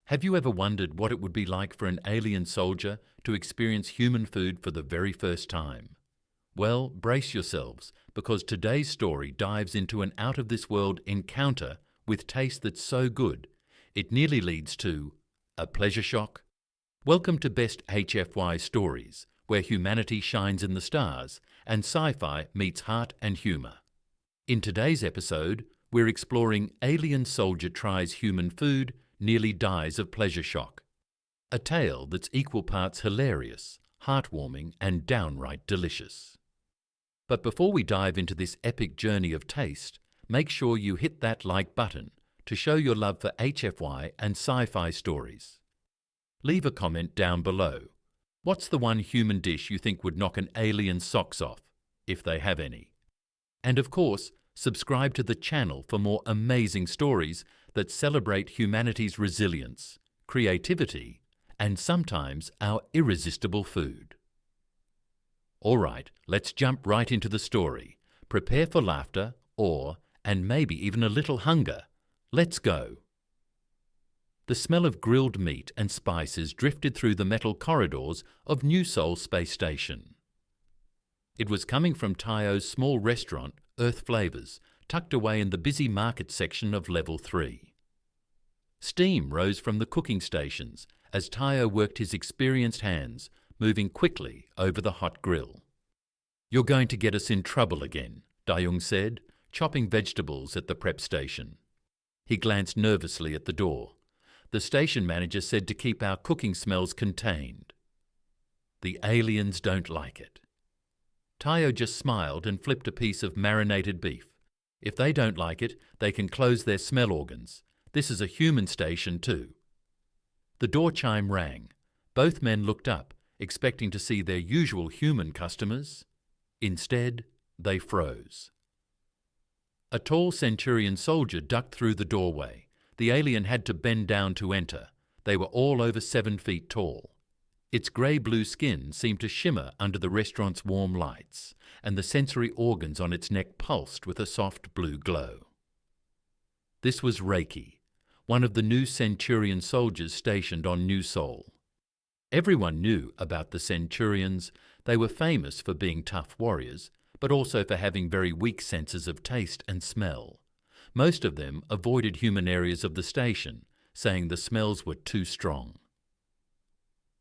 Have you ever wondered what it would be like for an alien soldier to experience human food for the very first time? Well, brace yourselves, because today's story dives into an out-of-this-world encounter with taste that's so good, it nearly leads to a pleasure shock. Welcome to Best HFY Stories, where humanity shines in the stars and sci-fi meets heart and humour. In today's episode, we're exploring Alien Soldier Tries Human Food, Nearly Dies of Pleasure Shock. A tale that's equal parts hilarious, heartwarming and downright delicious. But before we dive into this epic journey of taste, make sure you hit that like button to show your love for HFY and sci-fi stories. Leave a comment down below. What's the one human dish you think would knock an alien's socks off, if they have any? And of course, subscribe to the channel for more amazing stories that celebrate humanity's resilience, creativity, and sometimes our irresistible food. All right, let's jump right into the story. Prepare for laughter, awe, and maybe even a little hunger. Let's go. The smell of grilled meat and spices drifted through the metal corridors of New Seoul Space Station. It was coming from Tayo's small restaurant, Earth Flavors, tucked away in the busy market section of Level 3. Steam rose from the cooking stations as Tayo worked his experienced hands, moving quickly over the hot grill. "You're going to get us in trouble again," Dayoung said, chopping vegetables at the prep station. He glanced nervously at the door. The station manager said to keep our cooking smells contained. The aliens don't like it. Tayo just smiled and flipped a piece of marinated beef. If they don't like it, they can close their smell organs. This is a human station too. The door chime rang. Both men looked up, expecting to see their usual human customers. Instead, they froze. A tall Centurion soldier ducked through the doorway. The alien had to bend down to enter. They were all over 7 feet tall. Its grey-blue skin seemed to shimmer under the restaurant's warm lights, and the sensory organs on its neck pulsed with a soft blue glow. This was Reiki, one of the new Centurion soldiers stationed on New Seoul. Everyone knew about the Centurions. They were famous for being tough warriors, but also for having very weak senses of taste and smell. Most of them avoided human areas of the station, saying the smells were too strong.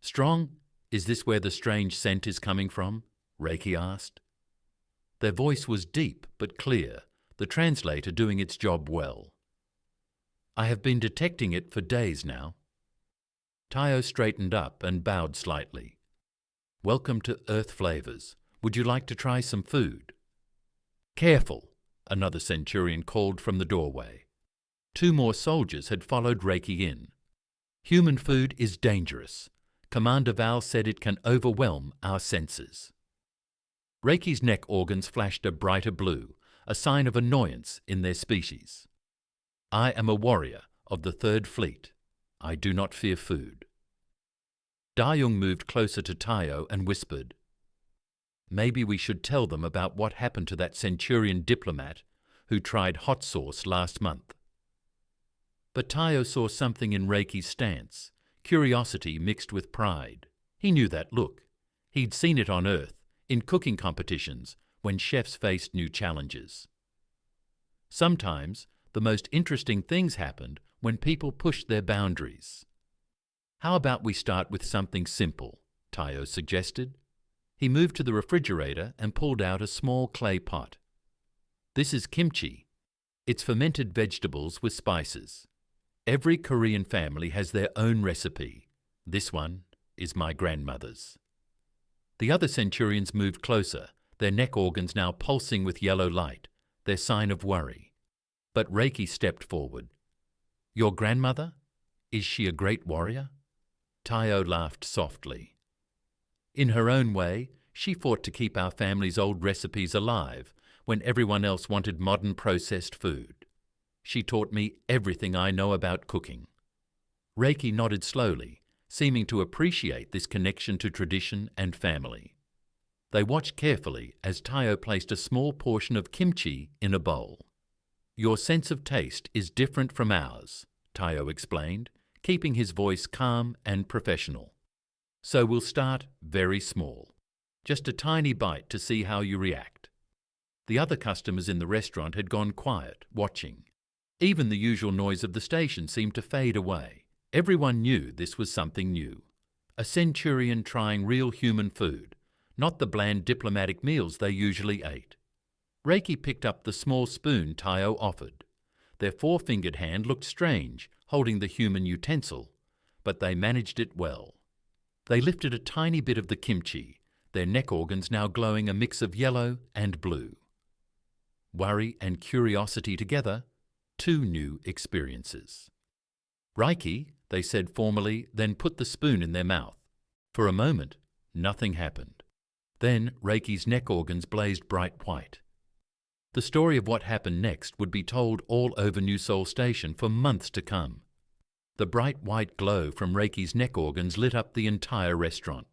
"Strong? Is this where the strange scent is coming from?" Reiki asked. Their voice was deep but clear, the translator doing its job well. "I have been detecting it for days now." Tayo straightened up and bowed slightly. "Welcome to Earth Flavors. Would you like to try some food?" "Careful," another Centurion called from the doorway. 2 more soldiers had followed Reiki in. "Human food is dangerous. Commander Val said it can overwhelm our senses." Reiki's neck organs flashed a brighter blue, a sign of annoyance in their species. "I am a warrior of the 3rd Fleet. I do not fear food." Dayoung moved closer to Tayo and whispered, "Maybe we should tell them about what happened to that Centurion diplomat who tried hot sauce last month." But Tayo saw something in Reiki's stance, curiosity mixed with pride. He knew that look. He'd seen it on Earth, in cooking competitions, when chefs faced new challenges. Sometimes, the most interesting things happened when people pushed their boundaries. "How about we start with something simple?" Tayo suggested. He moved to the refrigerator and pulled out a small clay pot. "This is kimchi. It's fermented vegetables with spices. Every Korean family has their own recipe. This one is my grandmother's." The other Centurions moved closer, their neck organs now pulsing with yellow light, their sign of worry. But Reiki stepped forward. "Your grandmother? Is she a great warrior?" Tayo laughed softly. "In her own way, she fought to keep our family's old recipes alive when everyone else wanted modern processed food. She taught me everything I know about cooking." Reiki nodded slowly, seeming to appreciate this connection to tradition and family. They watched carefully as Tayo placed a small portion of kimchi in a bowl. "Your sense of taste is different from ours," Tayo explained, keeping his voice calm and professional. "So we'll start very small. Just a tiny bite to see how you react." The other customers in the restaurant had gone quiet, watching. Even the usual noise of the station seemed to fade away. Everyone knew this was something new. A centurion trying real human food, not the bland diplomatic meals they usually ate. Reiki picked up the small spoon Tayo offered. Their four-fingered hand looked strange, holding the human utensil, but they managed it well. They lifted a tiny bit of the kimchi, their neck organs now glowing a mix of yellow and blue. Worry and curiosity together, two new experiences. "Reiki," they said formally, then put the spoon in their mouth. For a moment, nothing happened. Then Reiki's neck organs blazed bright white. The story of what happened next would be told all over New Seoul Station for months to come. The bright white glow from Reiki's neck organs lit up the entire restaurant.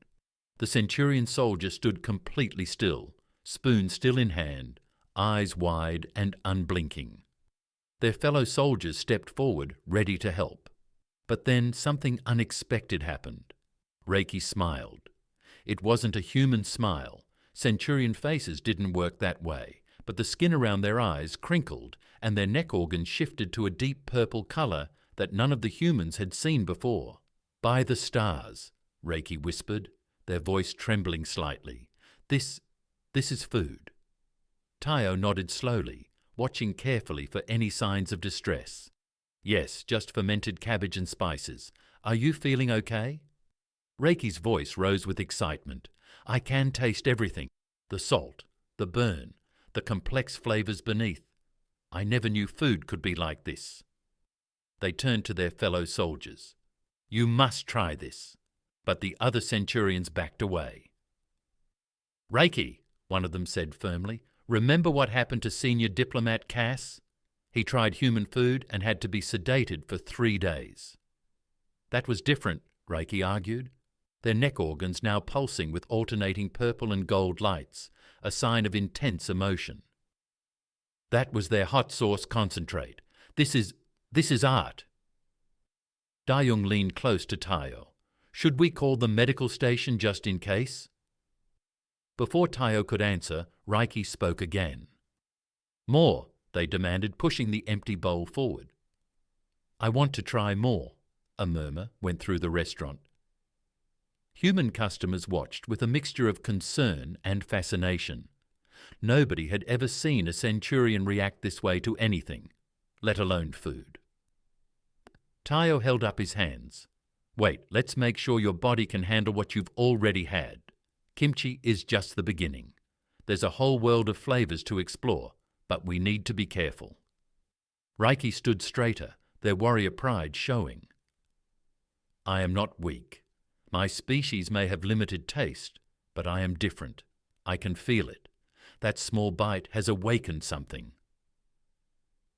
The Centurion soldier stood completely still, spoon still in hand, eyes wide and unblinking. Their fellow soldiers stepped forward, ready to help. But then something unexpected happened. Reiki smiled. It wasn't a human smile. Centurion faces didn't work that way, but the skin around their eyes crinkled and their neck organs shifted to a deep purple color that none of the humans had seen before. "By the stars," Reiki whispered, their voice trembling slightly. This is food." Tayo nodded slowly, watching carefully for any signs of distress. "Yes, just fermented cabbage and spices. Are you feeling okay?" Reiki's voice rose with excitement. "I can taste everything. The salt, the burn, the complex flavors beneath. I never knew food could be like this." They turned to their fellow soldiers. "You must try this." But the other centurions backed away. "Reiki," one of them said firmly, "remember what happened to senior diplomat Cass? He tried human food and had to be sedated for 3 days." "That was different," Reiki argued, their neck organs now pulsing with alternating purple and gold lights, a sign of intense emotion. "That was their hot sauce concentrate. This is art." Dayung leaned close to Tayo. "Should we call the medical station just in case?" Before Tayo could answer, Reiki spoke again. "More," they demanded, pushing the empty bowl forward. "I want to try more," a murmur went through the restaurant. Human customers watched with a mixture of concern and fascination. Nobody had ever seen a centurion react this way to anything, let alone food. Tayo held up his hands. "Wait, let's make sure your body can handle what you've already had. Kimchi is just the beginning. There's a whole world of flavors to explore, but we need to be careful." Reiki stood straighter, their warrior pride showing. "I am not weak. My species may have limited taste, but I am different. I can feel it. That small bite has awakened something."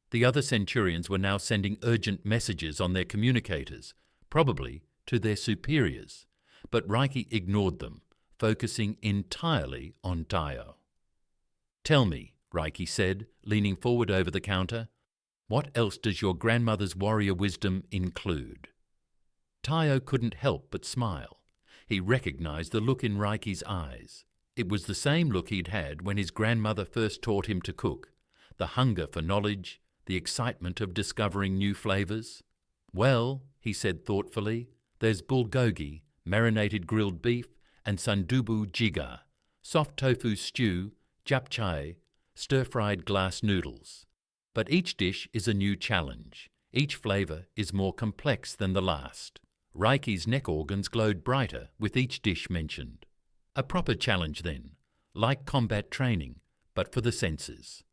The other centurions were now sending urgent messages on their communicators, probably to their superiors, but Reiki ignored them, focusing entirely on Tayo. "Tell me," Reiki said, leaning forward over the counter, "what else does your grandmother's warrior wisdom include?" Tayo couldn't help but smile. He recognized the look in Reiki's eyes. It was the same look he'd had when his grandmother first taught him to cook, the hunger for knowledge, the excitement of discovering new flavors. "Well," he said thoughtfully, "there's bulgogi, marinated grilled beef, and sundubu jiga, soft tofu stew, japchae, stir-fried glass noodles. But each dish is a new challenge. Each flavor is more complex than the last." Reiki's neck organs glowed brighter with each dish mentioned. "A proper challenge then, like combat training, but for the senses."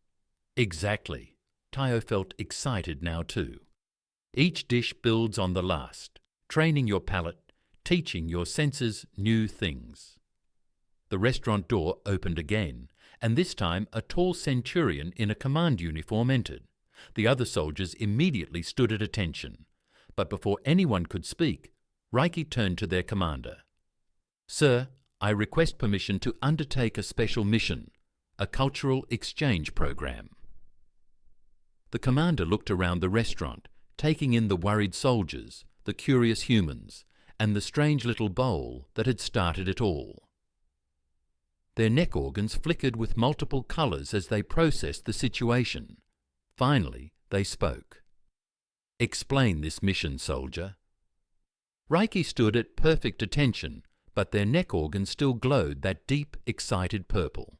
"Exactly." Tayo felt excited now too. "Each dish builds on the last, training your palate, teaching your senses new things." The restaurant door opened again, and this time a tall centurion in a command uniform entered. The other soldiers immediately stood at attention. But before anyone could speak, Reiki turned to their commander. "Sir, I request permission to undertake a special mission, a cultural exchange program." The commander looked around the restaurant, taking in the worried soldiers, the curious humans, and the strange little bowl that had started it all. Their neck organs flickered with multiple colours as they processed the situation. Finally, they spoke. "Explain this mission, soldier." Reiki stood at perfect attention, but their neck organs still glowed that deep, excited purple.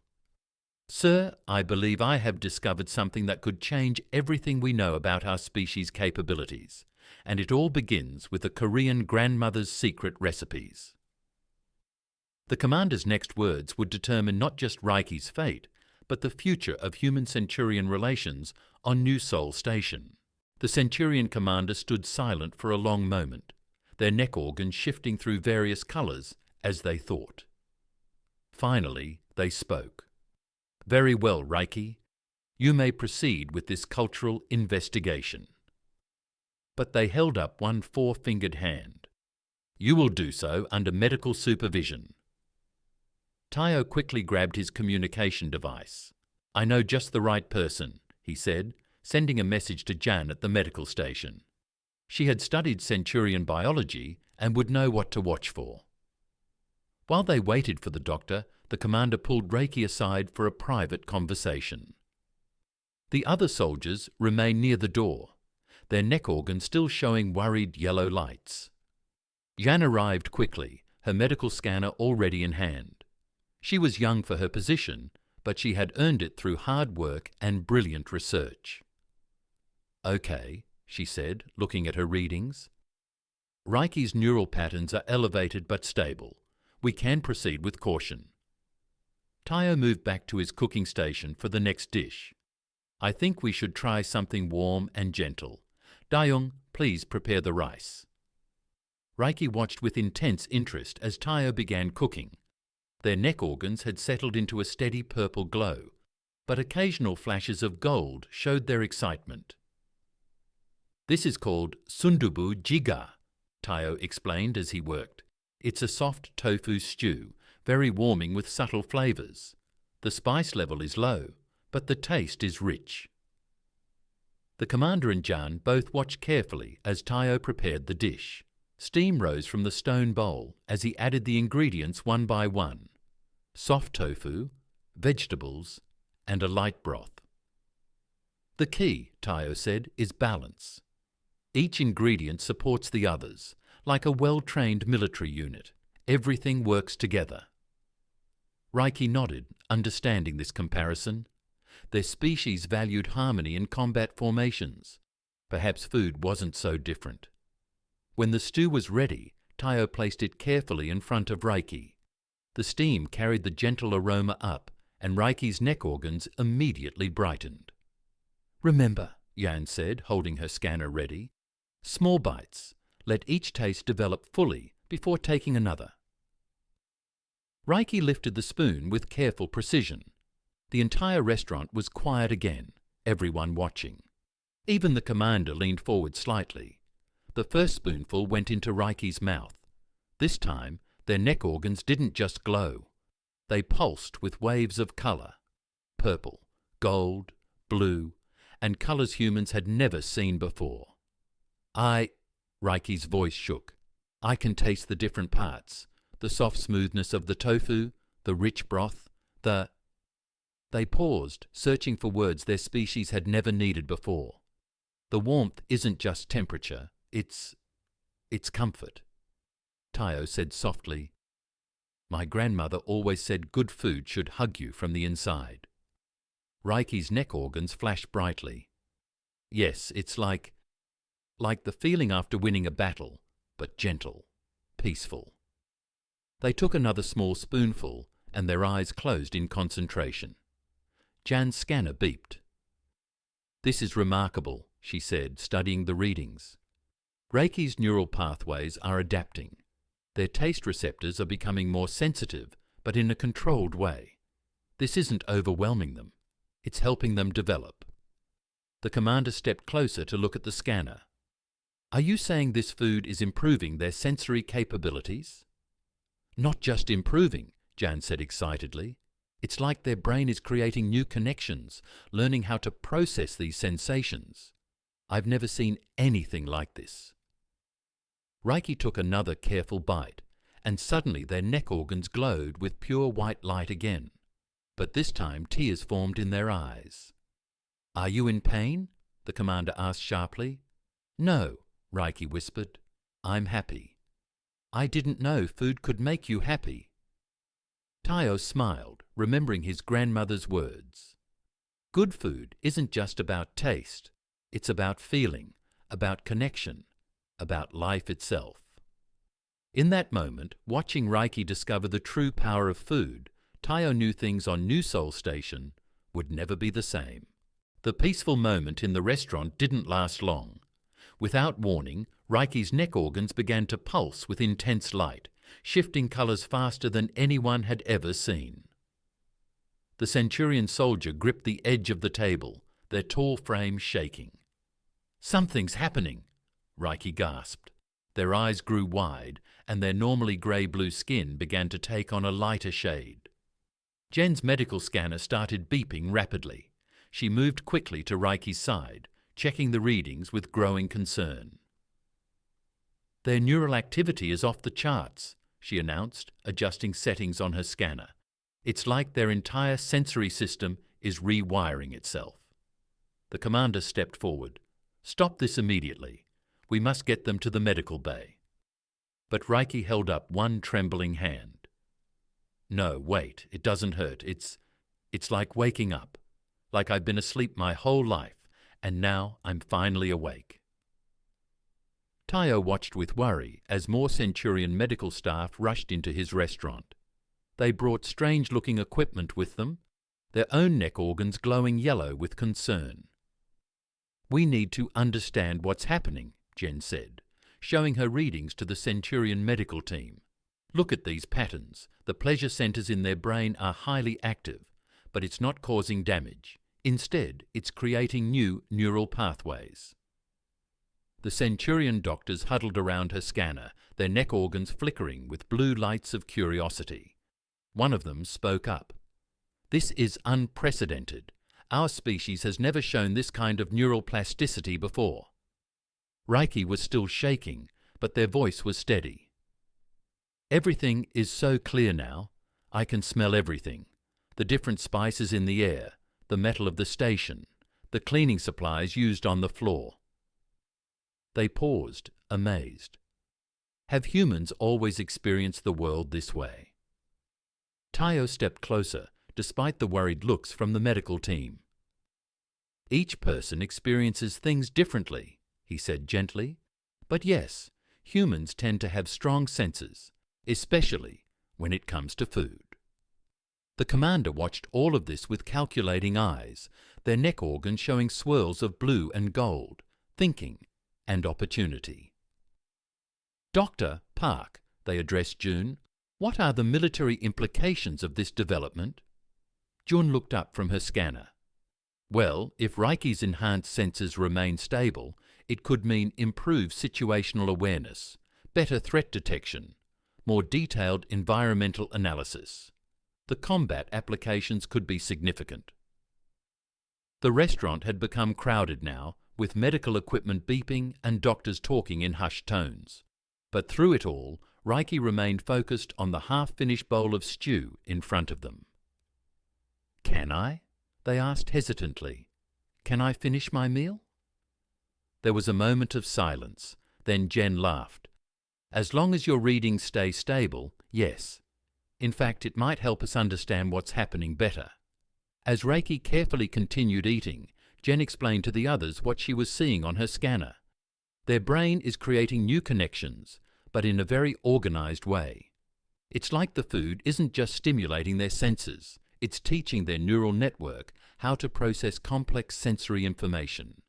"Sir, I believe I have discovered something that could change everything we know about our species' capabilities, and it all begins with a Korean grandmother's secret recipes." The commander's next words would determine not just Reiki's fate, but the future of human-Centurion relations on New Seoul Station. The Centurion commander stood silent for a long moment, their neck organs shifting through various colours as they thought. Finally, they spoke. "Very well, Reiki. You may proceed with this cultural investigation." But they held up one four-fingered hand. "You will do so under medical supervision." Tayo quickly grabbed his communication device. "I know just the right person," he said, sending a message to Jan at the medical station. She had studied Centurion biology and would know what to watch for. While they waited for the doctor, the commander pulled Reiki aside for a private conversation. The other soldiers remained near the door, their neck organs still showing worried yellow lights. Jan arrived quickly, her medical scanner already in hand. She was young for her position, but she had earned it through hard work and brilliant research. "Okay," she said, looking at her readings. "Reiki's neural patterns are elevated but stable. We can proceed with caution." Tayo moved back to his cooking station for the next dish. "I think we should try something warm and gentle. Dayoung, please prepare the rice." Reiki watched with intense interest as Tayo began cooking. Their neck organs had settled into a steady purple glow, but occasional flashes of gold showed their excitement. "This is called sundubu jiga," Tayo explained as he worked. "It's a soft tofu stew, very warming with subtle flavours. The spice level is low, but the taste is rich." The commander and Jan both watched carefully as Tayo prepared the dish. Steam rose from the stone bowl as he added the ingredients one by one: soft tofu, vegetables, and a light broth. "The key," Tayo said, "is balance. Each ingredient supports the others, like a well-trained military unit. Everything works together." Reiki nodded, understanding this comparison. Their species valued harmony in combat formations. Perhaps food wasn't so different. When the stew was ready, Tayo placed it carefully in front of Reiki. The steam carried the gentle aroma up, and Reiki's neck organs immediately brightened. "Remember," Jan said, holding her scanner ready, "small bites. Let each taste develop fully before taking another." Reiki lifted the spoon with careful precision. The entire restaurant was quiet again, everyone watching. Even the commander leaned forward slightly. The first spoonful went into Reiki's mouth. This time, their neck organs didn't just glow. They pulsed with waves of colour: purple, gold, blue, and colours humans had never seen before. Reiki's voice shook. "I can taste the different parts. The soft smoothness of the tofu, the rich broth, They paused, searching for words their species had never needed before. "The warmth isn't just temperature, it's comfort." Tayo said softly, "My grandmother always said good food should hug you from the inside." Reiki's neck organs flashed brightly. "Yes, it's like the feeling after winning a battle, but gentle, peaceful." They took another small spoonful, and their eyes closed in concentration. Jan's scanner beeped. "This is remarkable," she said, studying the readings. Reiki's neural pathways are adapting. Their taste receptors are becoming more sensitive, but in a controlled way. This isn't overwhelming them. It's helping them develop. The commander stepped closer to look at the scanner. "Are you saying this food is improving their sensory capabilities?" "Not just improving," Jan said excitedly. "It's like their brain is creating new connections, learning how to process these sensations. I've never seen anything like this." Reiki took another careful bite, and suddenly their neck organs glowed with pure white light again. But this time tears formed in their eyes. "Are you in pain?" the commander asked sharply. "No," Reiki whispered. "I'm happy. I didn't know food could make you happy." Tayo smiled, remembering his grandmother's words. Good food isn't just about taste. It's about feeling, about connection, about life itself. In that moment, watching Reiki discover the true power of food, Tayo knew things on New Soul Station would never be the same. The peaceful moment in the restaurant didn't last long. Without warning, Reiki's neck organs began to pulse with intense light, shifting colours faster than anyone had ever seen. The Centurion soldier gripped the edge of the table, their tall frame shaking. "Something's happening," Reiki gasped. Their eyes grew wide, and their normally grey-blue skin began to take on a lighter shade. Jen's medical scanner started beeping rapidly. She moved quickly to Reiki's side, checking the readings with growing concern. "Their neural activity is off the charts," she announced, adjusting settings on her scanner. "It's like their entire sensory system is rewiring itself." The commander stepped forward. "Stop this immediately. We must get them to the medical bay." But Reiki held up one trembling hand. "No, wait, it doesn't hurt. It's like waking up. Like I've been asleep my whole life, and now I'm finally awake." Tayo watched with worry as more Centurion medical staff rushed into his restaurant. They brought strange-looking equipment with them, their own neck organs glowing yellow with concern. "We need to understand what's happening," Jen said, showing her readings to the Centurion medical team. "Look at these patterns. The pleasure centers in their brain are highly active, but it's not causing damage. Instead, it's creating new neural pathways." The Centurion doctors huddled around her scanner, their neck organs flickering with blue lights of curiosity. One of them spoke up. "This is unprecedented. Our species has never shown this kind of neural plasticity before." Reiki was still shaking, but their voice was steady. "Everything is so clear now. I can smell everything. The different spices in the air, the metal of the station, the cleaning supplies used on the floor." They paused, amazed. Have humans always experienced the world this way? Tayo stepped closer, despite the worried looks from the medical team. "Each person experiences things differently," he said gently. "But yes, humans tend to have strong senses, especially when it comes to food." The commander watched all of this with calculating eyes, their neck organs showing swirls of blue and gold, thinking and opportunity. "Dr. Park," they addressed June, "what are the military implications of this development?" June looked up from her scanner. "Well, if Reiki's enhanced senses remain stable, it could mean improved situational awareness, better threat detection, more detailed environmental analysis. The combat applications could be significant." The restaurant had become crowded now, with medical equipment beeping and doctors talking in hushed tones. But through it all, Reiki remained focused on the half-finished bowl of stew in front of them. "Can I?" they asked hesitantly. "Can I finish my meal?" There was a moment of silence. Then Jen laughed. "As long as your readings stay stable, yes. In fact, it might help us understand what's happening better." As Reiki carefully continued eating, Jen explained to the others what she was seeing on her scanner. Their brain is creating new connections, but in a very organized way. It's like the food isn't just stimulating their senses, it's teaching their neural network how to process complex sensory information.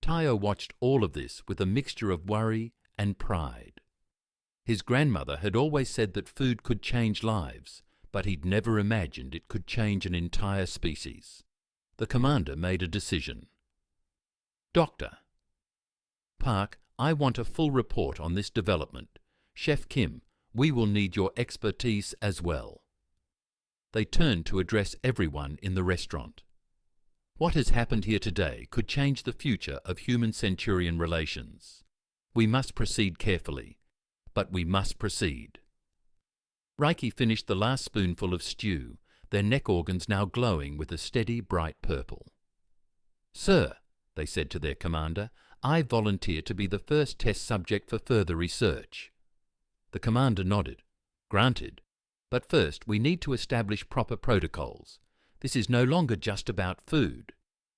Tayo watched all of this with a mixture of worry and pride. His grandmother had always said that food could change lives, but he'd never imagined it could change an entire species. The commander made a decision. "Doctor Park, I want a full report on this development. Chef Kim, we will need your expertise as well." They turned to address everyone in the restaurant. What has happened here today could change the future of human-Centurion relations. We must proceed carefully, but we must proceed. Reiki finished the last spoonful of stew, their neck organs now glowing with a steady, bright purple. "Sir," they said to their commander, "I volunteer to be the first test subject for further research." The commander nodded. "Granted. But first we need to establish proper protocols. This is no longer just about food.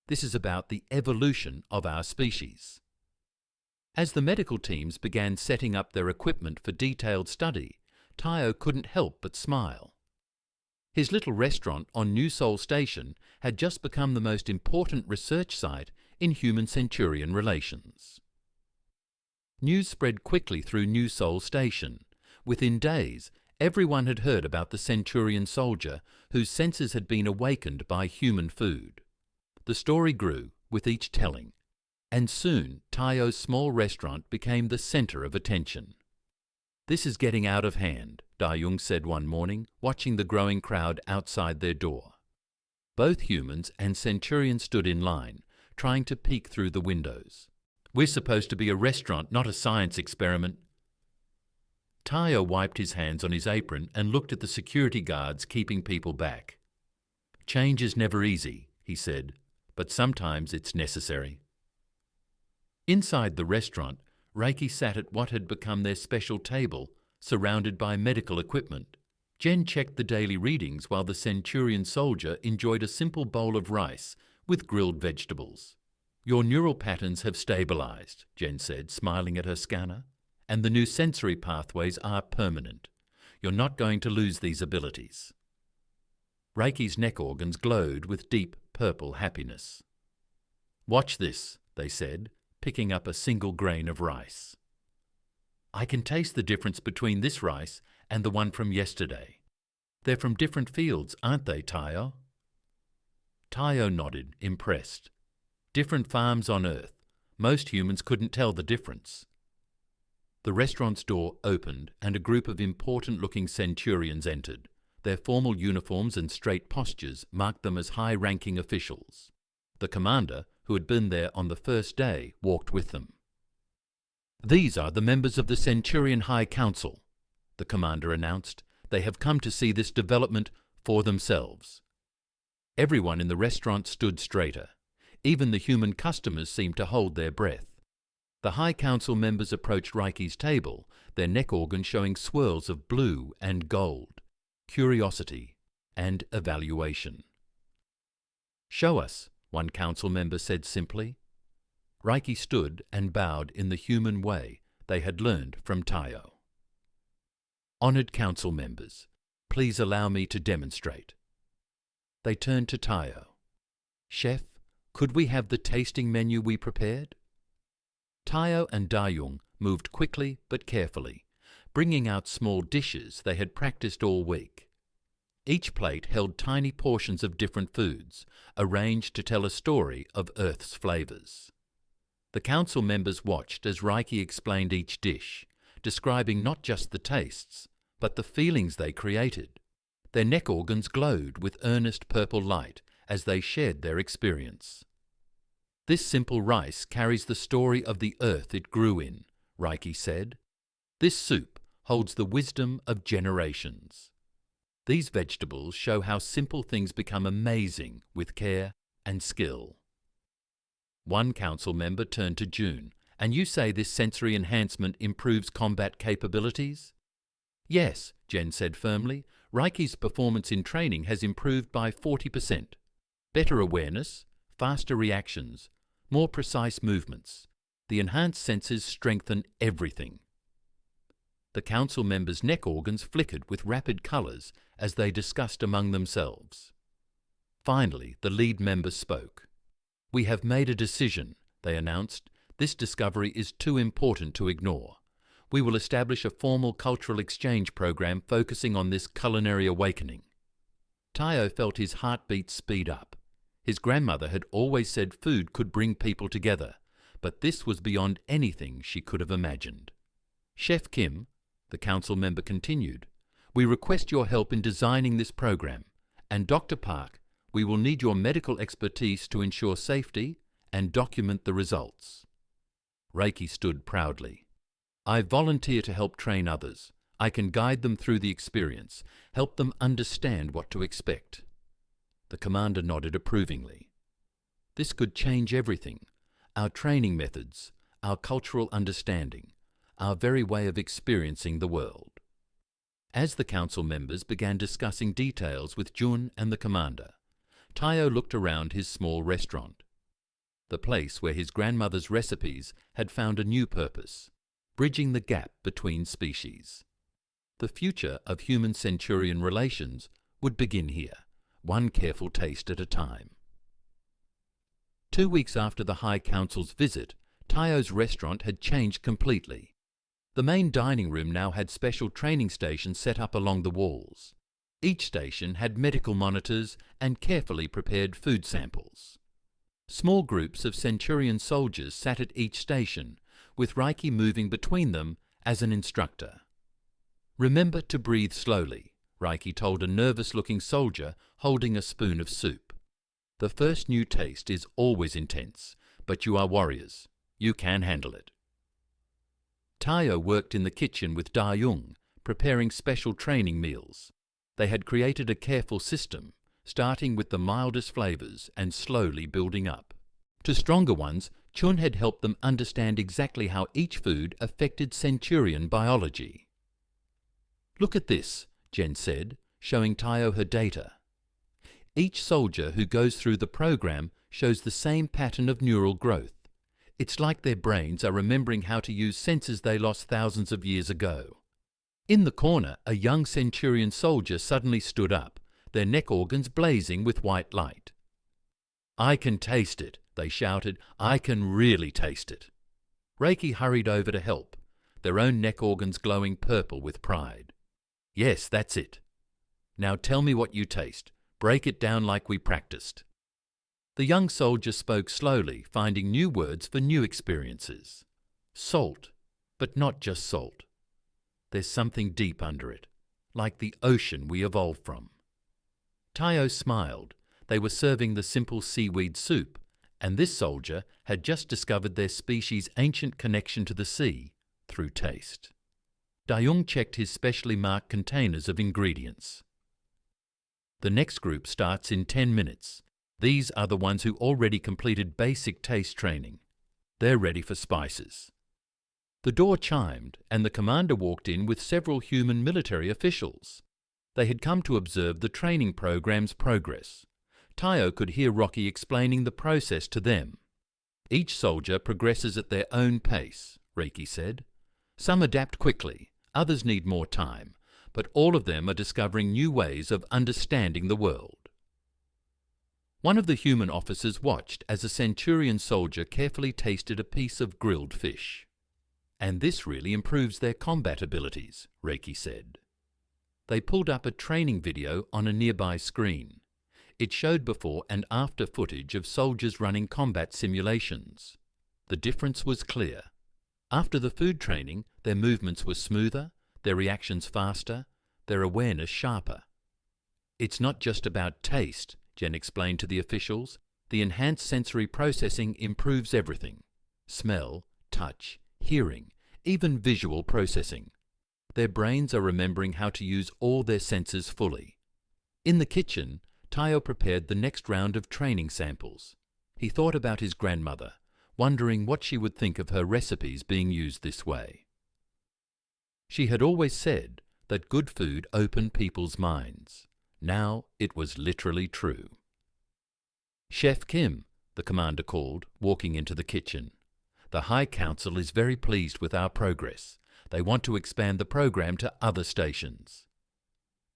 This is about the evolution of our species." As the medical teams began setting up their equipment for detailed study, Tayo couldn't help but smile. His little restaurant on New Sol Station had just become the most important research site in human-Centurion relations. News spread quickly through New Sol Station. Within days, everyone had heard about the Centurion soldier whose senses had been awakened by human food. The story grew with each telling, and soon Tayo's small restaurant became the center of attention. "This is getting out of hand," Da-Jung said one morning, watching the growing crowd outside their door. Both humans and Centurions stood in line, trying to peek through the windows. "We're supposed to be a restaurant, not a science experiment." Tayo wiped his hands on his apron and looked at the security guards keeping people back. "Change is never easy," he said, "but sometimes it's necessary." Inside the restaurant, Reiki sat at what had become their special table, surrounded by medical equipment. Jen checked the daily readings while the Centurion soldier enjoyed a simple bowl of rice with grilled vegetables. "Your neural patterns have stabilized," Jen said, smiling at her scanner, "and the new sensory pathways are permanent. You're not going to lose these abilities." Reiki's neck organs glowed with deep purple happiness. "Watch this," they said, picking up a single grain of rice. "I can taste the difference between this rice and the one from yesterday. They're from different fields, aren't they, Tayo?" Tayo nodded, impressed. Different farms on Earth. Most humans couldn't tell the difference. The restaurant's door opened and a group of important-looking Centurions entered. Their formal uniforms and straight postures marked them as high-ranking officials. The commander, who had been there on the first day, walked with them. "These are the members of the Centurion High Council," the commander announced. "They have come to see this development for themselves." Everyone in the restaurant stood straighter. Even the human customers seemed to hold their breath. The High Council members approached Reiki's table, their neck organs showing swirls of blue and gold, curiosity and evaluation. "Show us," one council member said simply. Reiki stood and bowed in the human way they had learned from Tayo. "Honored council members, please allow me to demonstrate." They turned to Tayo. "Chef, could we have the tasting menu we prepared?" Tayo and Da-Jung moved quickly but carefully, bringing out small dishes they had practiced all week. Each plate held tiny portions of different foods, arranged to tell a story of Earth's flavors. The council members watched as Reiki explained each dish, describing not just the tastes, but the feelings they created. Their neck organs glowed with earnest purple light as they shared their experience. "This simple rice carries the story of the earth it grew in," Reiki said. "This soup holds the wisdom of generations. These vegetables show how simple things become amazing with care and skill." One council member turned to June. "And you say this sensory enhancement improves combat capabilities?" "Yes," Jen said firmly. "Reiki's performance in training has improved by 40%. Better awareness, faster reactions, more precise movements. The enhanced senses strengthen everything." The council members' neck organs flickered with rapid colours as they discussed among themselves. Finally, the lead member spoke. "We have made a decision," they announced. "This discovery is too important to ignore. We will establish a formal cultural exchange program focusing on this culinary awakening." Tayo felt his heartbeat speed up. His grandmother had always said food could bring people together, but this was beyond anything she could have imagined. "Chef Kim," the council member continued, "we request your help in designing this program, and Dr. Park, we will need your medical expertise to ensure safety and document the results." Reiki stood proudly. I volunteer to help train others. I can guide them through the experience, help them understand what to expect. The commander nodded approvingly. This could change everything. Our training methods, our cultural understanding, our very way of experiencing the world. As the council members began discussing details with Jun and the commander, Tayo looked around his small restaurant. The place where his grandmother's recipes had found a new purpose, bridging the gap between species. The future of human-centurion relations would begin here, one careful taste at a time. 2 weeks after the High Council's visit, Tayo's restaurant had changed completely. The main dining room now had special training stations set up along the walls. Each station had medical monitors and carefully prepared food samples. Small groups of Centurion soldiers sat at each station, with Reiki moving between them as an instructor. "Remember to breathe slowly," Reiki told a nervous-looking soldier holding a spoon of soup. "The first new taste is always intense, but you are warriors. You can handle it." Tayo worked in the kitchen with Da Jung, preparing special training meals. They had created a careful system, starting with the mildest flavors and slowly building up. To stronger ones, Chun had helped them understand exactly how each food affected Centurion biology. "Look at this," Jen said, showing Tayo her data. "Each soldier who goes through the program shows the same pattern of neural growth. It's like their brains are remembering how to use senses they lost thousands of years ago." In the corner, a young Centurion soldier suddenly stood up, their neck organs blazing with white light. "I can taste it," they shouted. "I can really taste it." Reiki hurried over to help, their own neck organs glowing purple with pride. "Yes, that's it. Now tell me what you taste. Break it down like we practiced." The young soldier spoke slowly, finding new words for new experiences. Salt, but not just salt. There's something deep under it, like the ocean we evolved from. Tayo smiled. They were serving the simple seaweed soup, and this soldier had just discovered their species' ancient connection to the sea through taste. Dayung checked his specially marked containers of ingredients. "The next group starts in 10 minutes. These are the ones who already completed basic taste training. They're ready for spices." The door chimed, and the commander walked in with several human military officials. They had come to observe the training program's progress. Tayo could hear Rocky explaining the process to them. "Each soldier progresses at their own pace," Reiki said. "Some adapt quickly, others need more time, but all of them are discovering new ways of understanding the world." One of the human officers watched as a Centurion soldier carefully tasted a piece of grilled fish. "And this really improves their combat abilities," Reiki said. They pulled up a training video on a nearby screen. It showed before and after footage of soldiers running combat simulations. The difference was clear. After the food training, their movements were smoother, their reactions faster, their awareness sharper. "It's not just about taste," Jen explained to the officials. "The enhanced sensory processing improves everything. Smell, touch, hearing, even visual processing. Their brains are remembering how to use all their senses fully." In the kitchen, Tayo prepared the next round of training samples. He thought about his grandmother, wondering what she would think of her recipes being used this way. She had always said that good food opened people's minds. Now it was literally true. "Chef Kim," the commander called, walking into the kitchen. "The High Council is very pleased with our progress. They want to expand the program to other stations."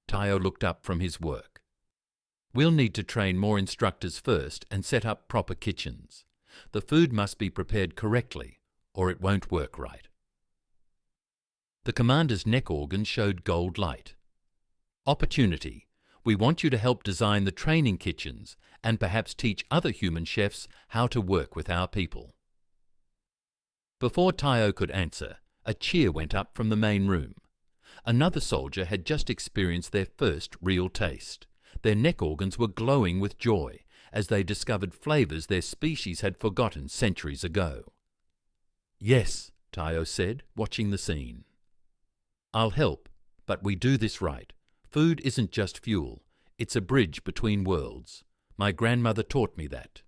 Tayo looked up from his work. "We'll need to train more instructors first and set up proper kitchens. The food must be prepared correctly, or it won't work right." The commander's neck organ showed gold light. "Opportunity. We want you to help design the training kitchens and perhaps teach other human chefs how to work with our people." Before Tayo could answer, a cheer went up from the main room. Another soldier had just experienced their first real taste. Their neck organs were glowing with joy as they discovered flavors their species had forgotten centuries ago. "Yes," Tayo said, watching the scene. "I'll help, but we do this right. Food isn't just fuel, it's a bridge between worlds. My grandmother taught me that."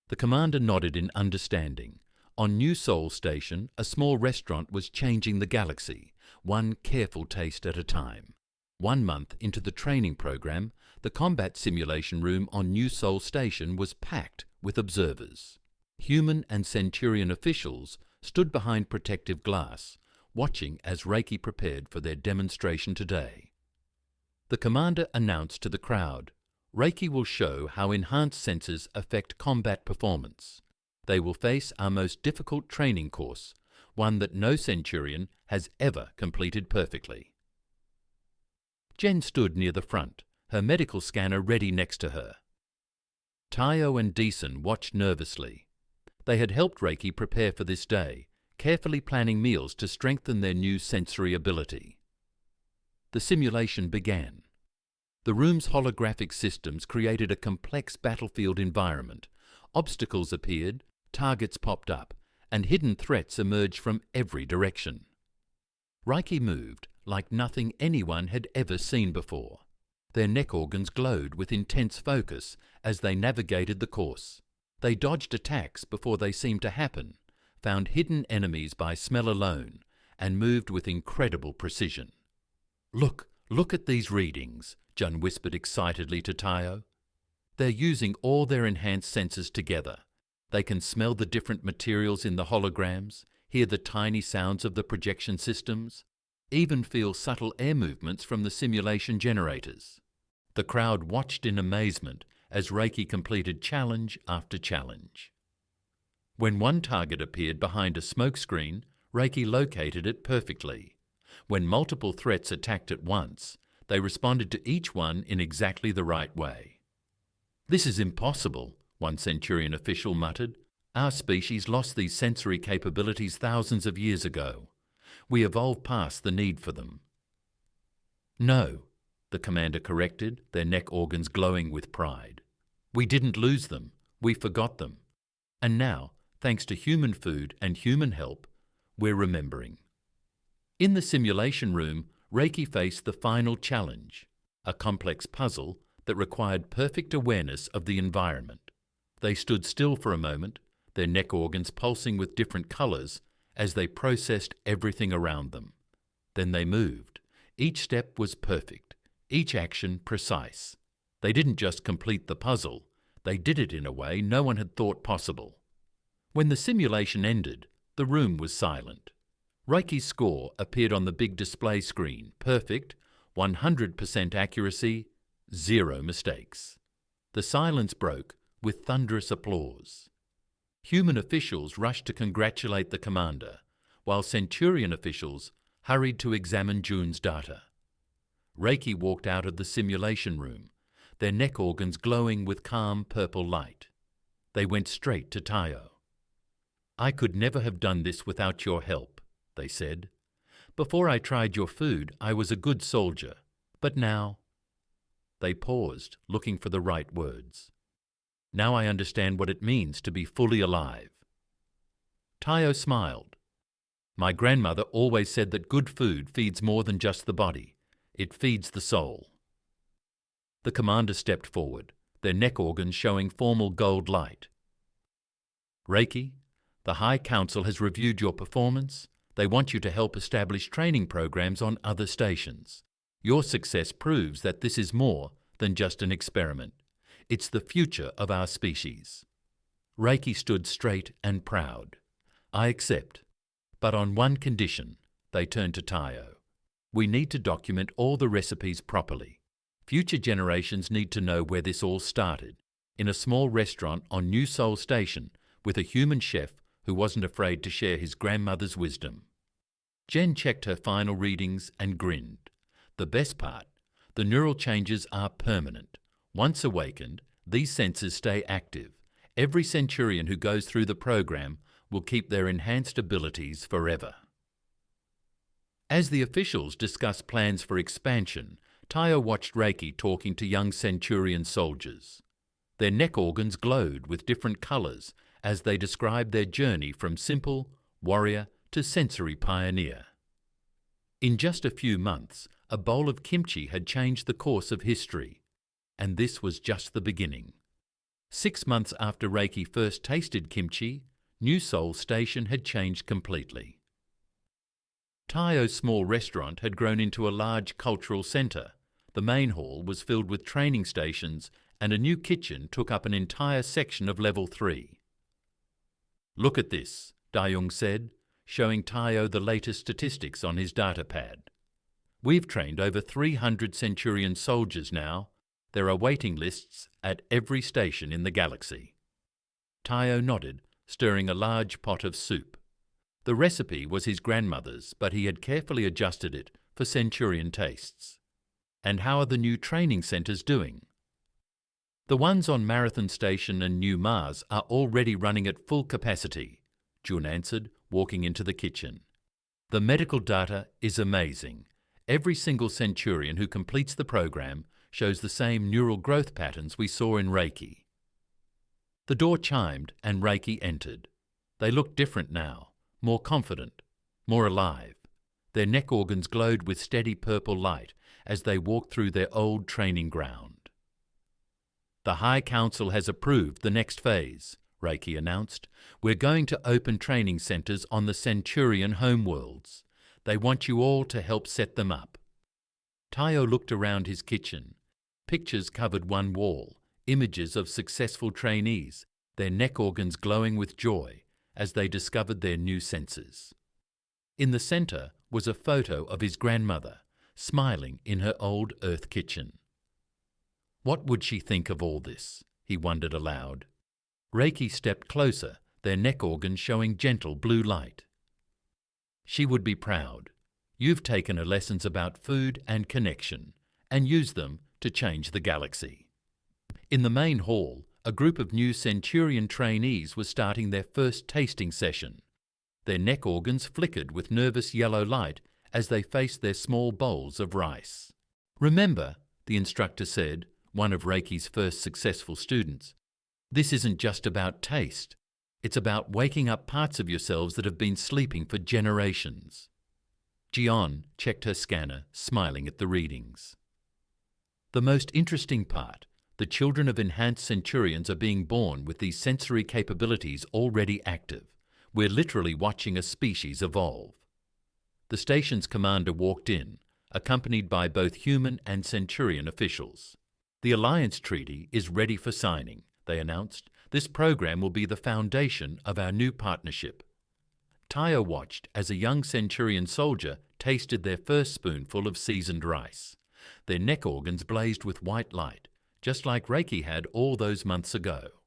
The commander nodded in understanding. On New Sol Station, a small restaurant was changing the galaxy, one careful taste at a time. 1 month into the training program, the combat simulation room on New Sol Station was packed with observers. Human and Centurion officials stood behind protective glass, watching as Reiki prepared for their demonstration today. The commander announced to the crowd, "Reiki will show how enhanced senses affect combat performance. They will face our most difficult training course, one that no Centurion has ever completed perfectly." Jen stood near the front, her medical scanner ready next to her. Tayo and Deason watched nervously. They had helped Reiki prepare for this day, carefully planning meals to strengthen their new sensory ability. The simulation began. The room's holographic systems created a complex battlefield environment. Obstacles appeared, targets popped up, and hidden threats emerged from every direction. Reiki moved like nothing anyone had ever seen before. Their neck organs glowed with intense focus as they navigated the course. They dodged attacks before they seemed to happen, found hidden enemies by smell alone, and moved with incredible precision. Look at these readings," Jun whispered excitedly to Tayo. "They're using all their enhanced senses together. They can smell the different materials in the holograms, hear the tiny sounds of the projection systems, even feel subtle air movements from the simulation generators." The crowd watched in amazement as Reiki completed challenge after challenge. When one target appeared behind a smokescreen, Reiki located it perfectly. When multiple threats attacked at once, they responded to each one in exactly the right way. "This is impossible," one Centurion official muttered. "Our species lost these sensory capabilities thousands of years ago. We evolved past the need for them." "No," the commander corrected, their neck organs glowing with pride. "We didn't lose them, we forgot them. And now, thanks to human food and human help, we're remembering." In the simulation room, Reiki faced the final challenge, a complex puzzle that required perfect awareness of the environment. They stood still for a moment, their neck organs pulsing with different colors as they processed everything around them. Then they moved. Each step was perfect, each action precise. They didn't just complete the puzzle, they did it in a way no one had thought possible. When the simulation ended, the room was silent. Reiki's score appeared on the big display screen, perfect, 100% accuracy, 0 mistakes. The silence broke with thunderous applause. Human officials rushed to congratulate the commander, while Centurion officials hurried to examine Jun's data. Reiki walked out of the simulation room, their neck organs glowing with calm purple light. They went straight to Tayo. "I could never have done this without your help," they said. "Before I tried your food, I was a good soldier, but now—" They paused, looking for the right words. "Now I understand what it means to be fully alive." Tayo smiled. "My grandmother always said that good food feeds more than just the body. It feeds the soul." The commander stepped forward, their neck organs showing formal gold light. "Reiki, the High Council has reviewed your performance. They want you to help establish training programs on other stations. Your success proves that this is more than just an experiment. It's the future of our species." Reiki stood straight and proud. "I accept, but on one condition," they turned to Tayo. "We need to document all the recipes properly. Future generations need to know where this all started, in a small restaurant on New Sol Station with a human chef who wasn't afraid to share his grandmother's wisdom." Jen checked her final readings and grinned. The best part, the neural changes are permanent. Once awakened, these senses stay active. Every Centurion who goes through the program will keep their enhanced abilities forever. As the officials discussed plans for expansion, Tayo watched Reiki talking to young Centurion soldiers. Their neck organs glowed with different colors as they described their journey from simple, warrior to sensory pioneer. In just a few months, a bowl of kimchi had changed the course of history, and this was just the beginning. 6 months after Reiki first tasted kimchi, New Seoul Station had changed completely. Tao's small restaurant had grown into a large cultural centre. The main hall was filled with training stations, and a new kitchen took up an entire section of level 3. "Look at this," Dayung said, showing Tao the latest statistics on his data pad. "We've trained over 300 Centurion soldiers now. There are waiting lists at every station in the galaxy." Tao nodded, stirring a large pot of soup. The recipe was his grandmother's, but he had carefully adjusted it for Centurion tastes. "And how are the new training centres doing?" "The ones on Marathon Station and New Mars are already running at full capacity," Jun answered, walking into the kitchen. "The medical data is amazing. Every single Centurion who completes the program shows the same neural growth patterns we saw in Reiki." The door chimed and Reiki entered. They looked different now, more confident, more alive. Their neck organs glowed with steady purple light as they walked through their old training ground. "The High Council has approved the next phase," Reiki announced. "We're going to open training centres on the Centurion homeworlds. They want you all to help set them up." Tao looked around his kitchen. Pictures covered one wall, images of successful trainees, their neck organs glowing with joy as they discovered their new senses. In the centre was a photo of his grandmother, smiling in her old earth kitchen. What would she think of all this? He wondered aloud. Reiki stepped closer, their neck organs showing gentle blue light. "She would be proud. You've taken her lessons about food and connection and used them to change the galaxy." In the main hall, a group of new Centurion trainees was starting their first tasting session. Their neck organs flickered with nervous yellow light as they faced their small bowls of rice. "Remember," the instructor said, one of Reiki's first successful students, "this isn't just about taste. It's about waking up parts of yourselves that have been sleeping for generations." Jion checked her scanner, smiling at the readings. "The most interesting part, the children of enhanced Centurions are being born with these sensory capabilities already active. We're literally watching a species evolve." The station's commander walked in, accompanied by both human and Centurion officials. "The Alliance Treaty is ready for signing," they announced. "This program will be the foundation of our new partnership." Tao watched as a young Centurion soldier tasted their first spoonful of seasoned rice. Their neck organs blazed with white light, just like Reiki had all those months ago.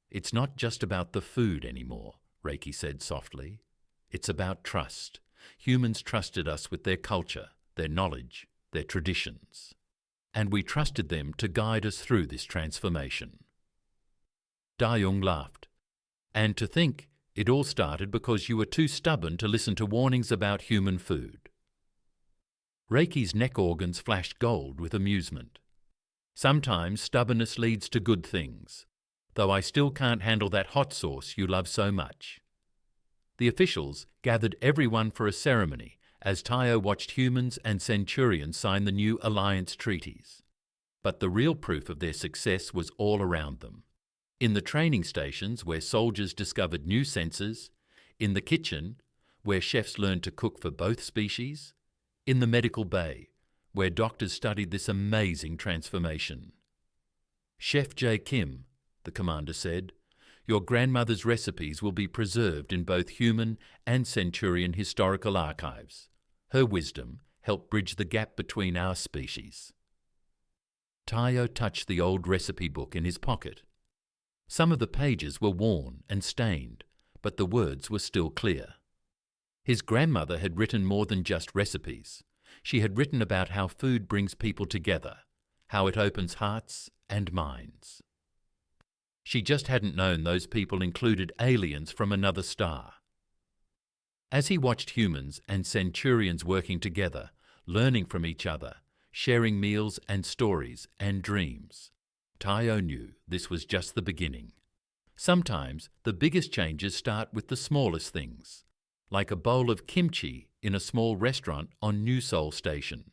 "It's not just about the food anymore," Reiki said softly. "It's about trust. Humans trusted us with their culture, their knowledge, their traditions. And we trusted them to guide us through this transformation." Dayung laughed. "And to think it all started because you were too stubborn to listen to warnings about human food." Reiki's neck organs flashed gold with amusement. "Sometimes stubbornness leads to good things, though I still can't handle that hot sauce you love so much." The officials gathered everyone for a ceremony as Tao watched humans and Centurions sign the new alliance treaties. But the real proof of their success was all around them. In the training stations where soldiers discovered new senses, in the kitchen where chefs learned to cook for both species, in the medical bay where doctors studied this amazing transformation. "Chef J. Kim," the commander said, "your grandmother's recipes will be preserved in both human and Centurion historical archives. Her wisdom helped bridge the gap between our species." Tao touched the old recipe book in his pocket. Some of the pages were worn and stained, but the words were still clear. His grandmother had written more than just recipes. She had written about how food brings people together, how it opens hearts and minds. She just hadn't known those people included aliens from another star. As he watched humans and Centurions working together, learning from each other, sharing meals and stories and dreams, Tao knew this was just the beginning. Sometimes the biggest changes start with the smallest things, like a bowl of kimchi in a small restaurant on New Seoul Station.